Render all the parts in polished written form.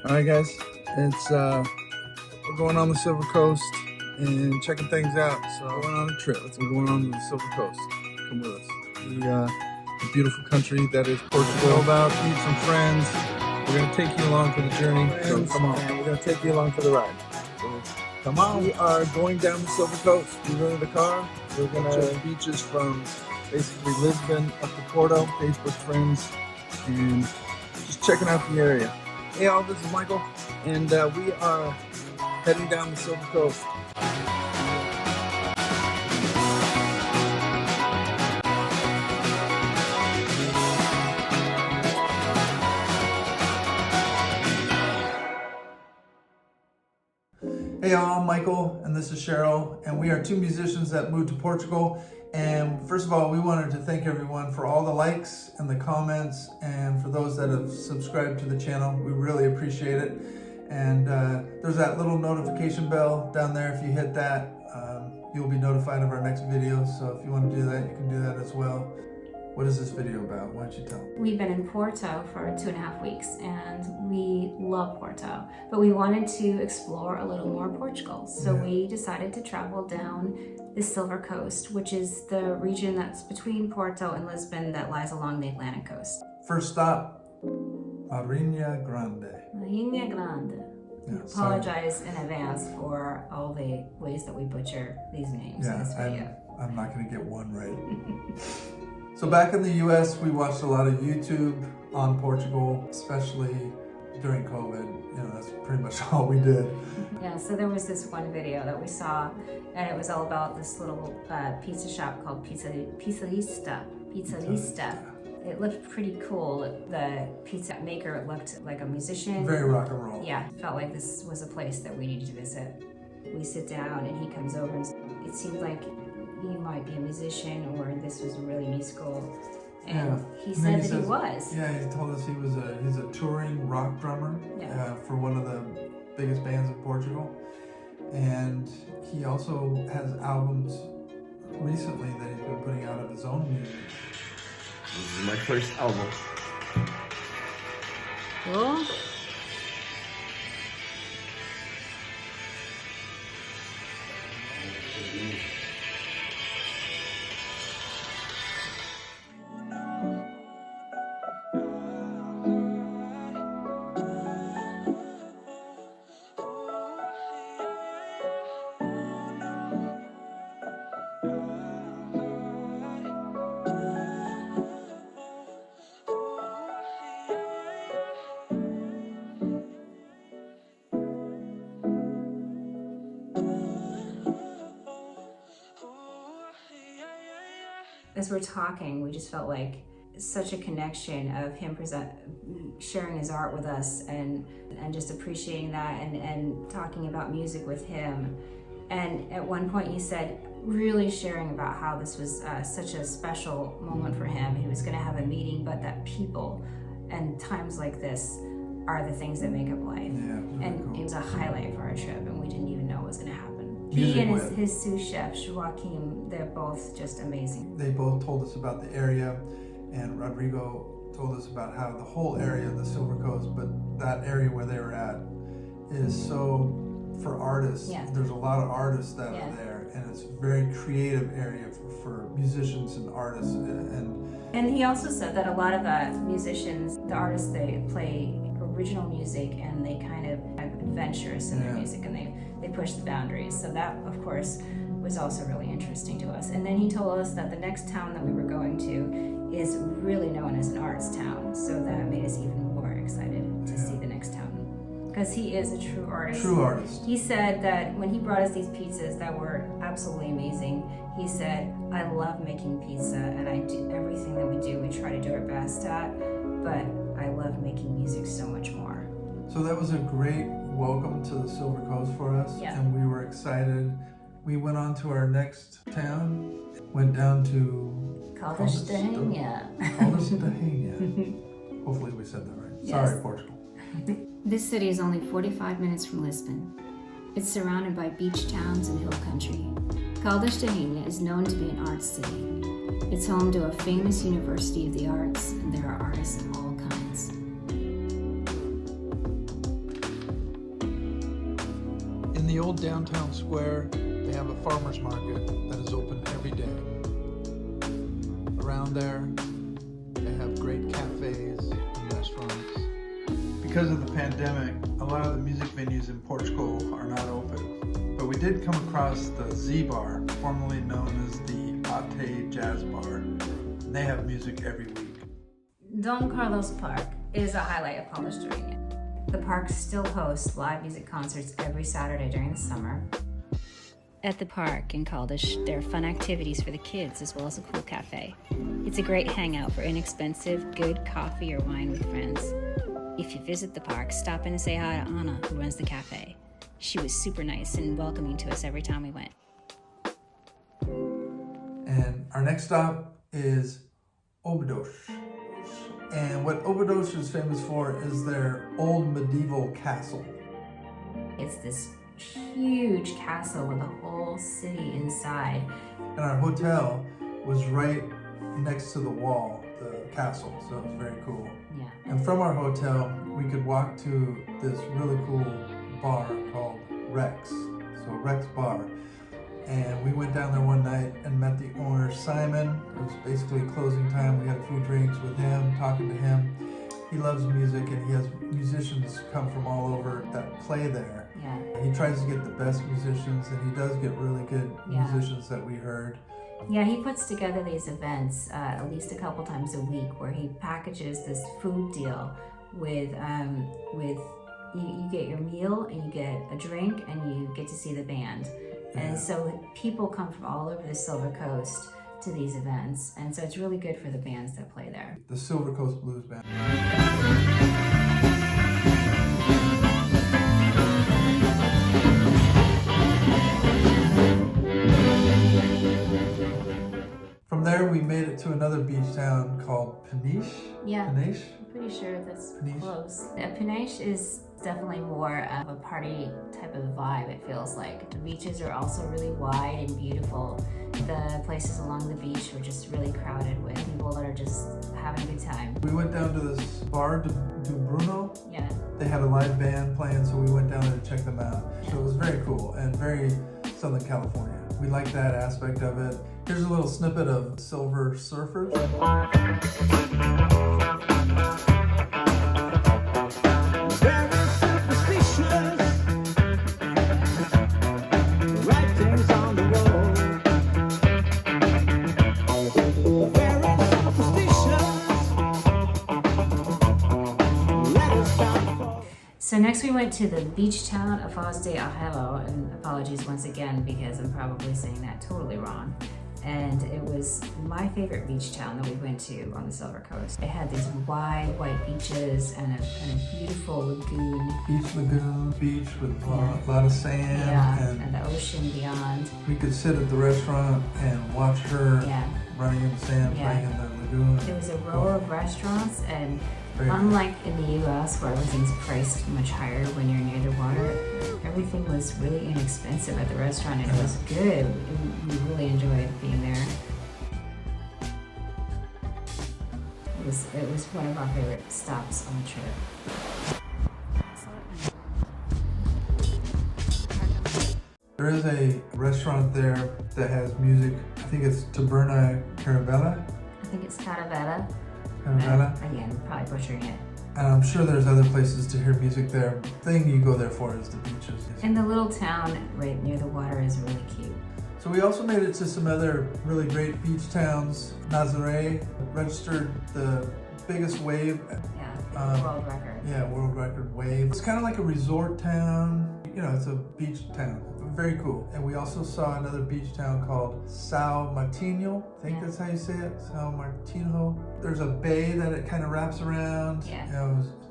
All right, guys, it's we're going on the Silver Coast and checking things out. So we're going on a trip. We're going on to the Silver Coast. Come with us. The beautiful country that is Portugal. About meet some friends. We're going to take you along for the journey. So come on, we're going to take you along for the ride. So come on. We are going down the Silver Coast. We rented a car. We're going to beaches from basically Lisbon up to Porto. Facebook friends and just checking out the area. Hey all, this is Michael, and we are heading down the Silver Coast. Hey y'all, I'm Michael, and this is Cheryl, and we are two musicians that moved to Portugal. And first of all, we wanted to thank everyone for all the likes and the comments, and for those that have subscribed to the channel. We really appreciate it. And there's that little notification bell down there. If you hit that, you'll be notified of our next video. So if you want to do that, you can do that as well. What is this video about? Why don't you tell? We've been in Porto for 2.5 weeks and we love Porto, but we wanted to explore a little more Portugal. So we decided to travel down the Silver Coast, which is the region that's between Porto and Lisbon that lies along the Atlantic coast. First stop, Marinha Grande. Marinha Grande. Yeah, apologize in advance for all the ways that we butcher these names in this video. I'm not going to get one right. So back in the US, we watched a lot of YouTube on Portugal, especially during COVID. You know, that's pretty much all we did. Yeah, so there was this one video that we saw, and it was all about this little pizza shop called Pizzalista. It looked pretty cool. The pizza maker looked like a musician. Very rock and roll. Yeah, felt like this was a place that we needed to visit. We sit down and he comes over and it seemed like he might be a musician or this was really musical. And he said that he was. Yeah, he told us he's a touring rock drummer for one of the biggest bands in Portugal. And he also has albums recently that he's been putting out of his own music. This is my first album. Cool. As we're talking, we just felt like such a connection of him sharing his art with us and just appreciating that and talking about music with him. And at one point he said, really sharing about how this was such a special moment for him. He was going to have a meeting, but that people and times like this are the things that make up life. Yeah, and cool. It was a highlight for our trip, and we didn't even know what was going to happen. Music He and his sous chef, Joaquim, they're both just amazing. They both told us about the area, and Rodrigo told us about how the whole area of the Silver Coast, but that area where they were at is so, for artists, there's a lot of artists that are there, and it's a very creative area for musicians and artists. And he also said that a lot of musicians, the artists, they play original music and they kind of adventurous in their music and they push the boundaries. So that, of course, was also really interesting to us. And then he told us that the next town that we were going to is really known as an arts town. So that made us even more excited to see the next town. Because he is a true artist. True artist. He said that when he brought us these pizzas that were absolutely amazing, he said, I love making pizza and I do everything that we do, we try to do our best at, but I love making music so much more. So that was a great welcome to the Silver Coast for us, and we were excited. We went on to our next town, went down to Caldas da Rainha. Caldas da Rainha. Hopefully we said that right. Yes. Sorry, Portugal. This city is only 45 minutes from Lisbon. It's surrounded by beach towns and hill country. Caldas da Rainha is known to be an arts city. It's home to a famous university of the arts, and there are artists of all kinds. old downtown square, they have a farmer's market that is open every day. Around there, they have great cafes and restaurants. Because of the pandemic, a lot of the music venues in Portugal are not open. But we did come across the Z Bar, formerly known as the Ate Jazz Bar. And they have music every week. Dom Carlos Park is a highlight of Caldas da Rainha. The park still hosts live music concerts every Saturday during the summer. At the park in Caldas, there are fun activities for the kids as well as a cool cafe. It's a great hangout for inexpensive, good coffee or wine with friends. If you visit the park, stop in and say hi to Anna, who runs the cafe. She was super nice and welcoming to us every time we went. And our next stop is Obidos. And what Obidos is famous for is their old medieval castle. It's this huge castle with a whole city inside. And our hotel was right next to the wall, the castle, so it was very cool. Yeah. And from our hotel, we could walk to this really cool bar called Rex. So Rex Bar. And we went down there one night and met the owner, Simon. It was basically closing time. We had a few drinks with him, talking to him. He loves music and he has musicians come from all over that play there. Yeah. He tries to get the best musicians and he does get really good musicians that we heard. Yeah, he puts together these events at least a couple times a week where he packages this food deal with you get your meal and you get a drink and you get to see the band. And so people come from all over the Silver Coast to these events. And so it's really good for the bands that play there. The Silver Coast Blues Band. From there, we made it to another beach town called Peniche. Yeah. Peniche? I'm pretty sure that's Peniche. close. Peniche is definitely more of a party type of vibe, it feels like. The beaches are also really wide and beautiful. The places along the beach were just really crowded with people that are just having a good time. We went down to this bar, Do Bruno. Yeah. They had a live band playing, so we went down there to check them out. So it was very cool and very Southern California. We like that aspect of it. Here's a little snippet of Silver Surfers. So next we went to the beach town of Foz de Arelho, and apologies once again because I'm probably saying that totally wrong. And it was my favorite beach town that we went to on the Silver Coast. It had these wide white beaches and a beautiful lagoon. Beach lagoon, beach with a lot of sand. Yeah, and the ocean beyond. We could sit at the restaurant and watch her running in the sand, playing in the lagoon. There was a row of restaurants, and unlike in the US where everything's priced much higher when you're near the water, everything was really inexpensive at the restaurant and it was good. We really enjoyed being there. It was one of our favorite stops on the trip. There is a restaurant there that has music. I think it's Taberna Carabella. I think it's Carabella. Carabella. Again, probably butchering it. And I'm sure there's other places to hear music there. The thing you go there for is the beaches. And the little town right near the water is really cute. So we also made it to some other really great beach towns. Nazaré registered the biggest wave. World record. Yeah, world record wave. It's kind of like a resort town. You know, it's a beach town. Very cool. And we also saw another beach town called Sao Martinho. I think that's how you say it, Sao Martinho. There's a bay that it kind of wraps around. Yeah.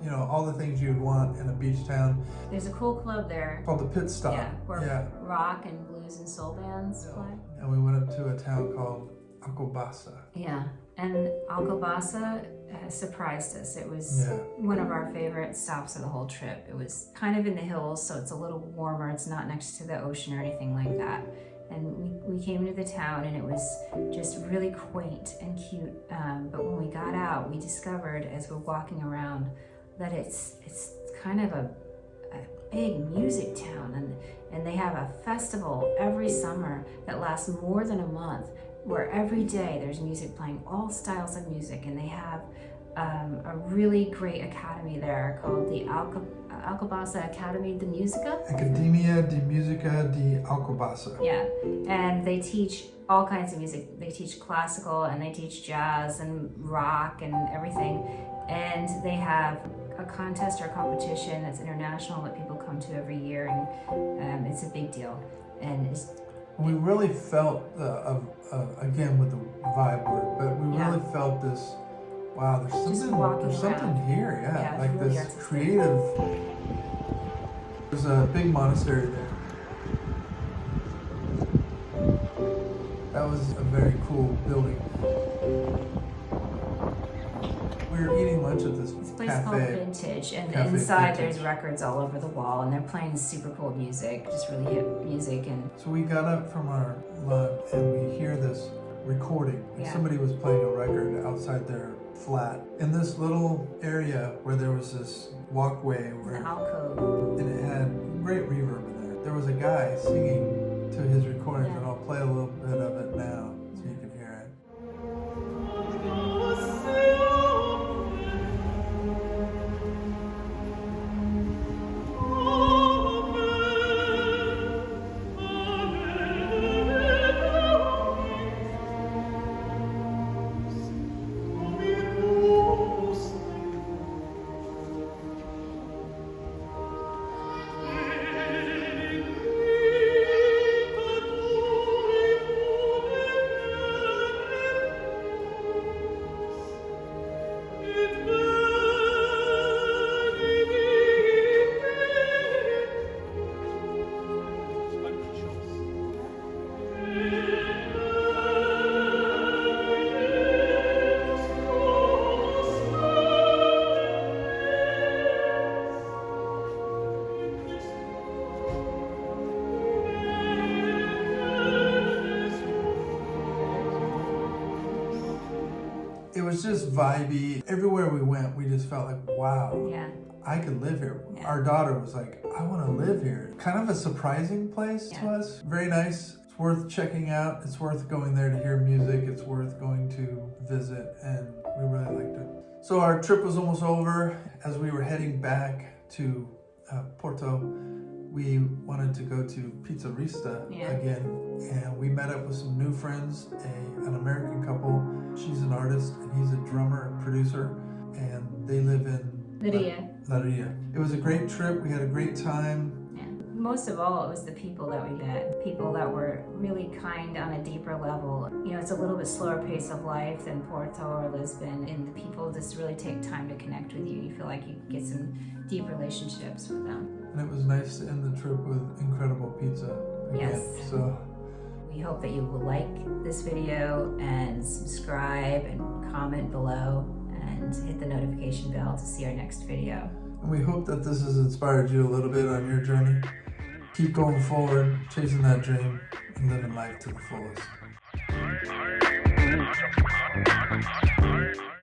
You know, all the things you'd want in a beach town. There's a cool club there Called the Pit Stop. Yeah, where rock and blues and soul bands play. And we went up to a town called Alcobasa. Yeah, and Alcobasa surprised us. It was one of our favorite stops of the whole trip. It was kind of in the hills, so it's a little warmer. It's not next to the ocean or anything like that. And we came to the town and it was just really quaint and cute. But when we got out, we discovered as we're walking around that it's kind of a a big music town, and they have a festival every summer that lasts more than a month, where every day there's music playing, all styles of music, and they have a really great academy there called the Alcobasa Academy de Musica. Academia de Musica de Alcobaça. Yeah, and they teach all kinds of music. They teach classical and they teach jazz and rock and everything. And they have a contest or a competition that's international that people come to every year, and it's a big deal. And we really felt, again with the vibe word, but we really felt this, wow, there's something here, like really this artistic. Creative. There's a big monastery there. That was a very cool building. We were eating lunch at this place cafe. called Vintage, and Cafe inside Vintage. there's records all over the wall, and they're playing super cool music, just really hip music. And So we got up from our lunch and we hear this recording. Like somebody was playing a record outside their flat in this little area where there was this walkway where the alcove, and it had great reverb in there. There was a guy singing to his recordings, and I'll play a little bit of it now so you can hear it. It was just vibey. Everywhere we went, we just felt like, wow, I could live here. Our daughter was like, I want to live here. Kind of a surprising place to us. Very nice. It's worth checking out. It's worth going there to hear music. It's worth going to visit, and we really liked it. So our trip was almost over. As we were heading back to Porto, we wanted to go to Pizzarista again, and we met up with some new friends, an American couple. She's an artist and he's a drummer and producer, and they live in La Ria. It was a great trip. We had a great time. Most of all, it was the people that we met. People that were really kind on a deeper level. You know, it's a little bit slower pace of life than Porto or Lisbon, and the people just really take time to connect with you. You feel like you get some deep relationships with them. And it was nice to end the trip with incredible pizza again. Yes. So we hope that you will like this video and subscribe and comment below and hit the notification bell to see our next video. And we hope that this has inspired you a little bit on your journey. Keep going forward, chasing that dream, and living life to the fullest.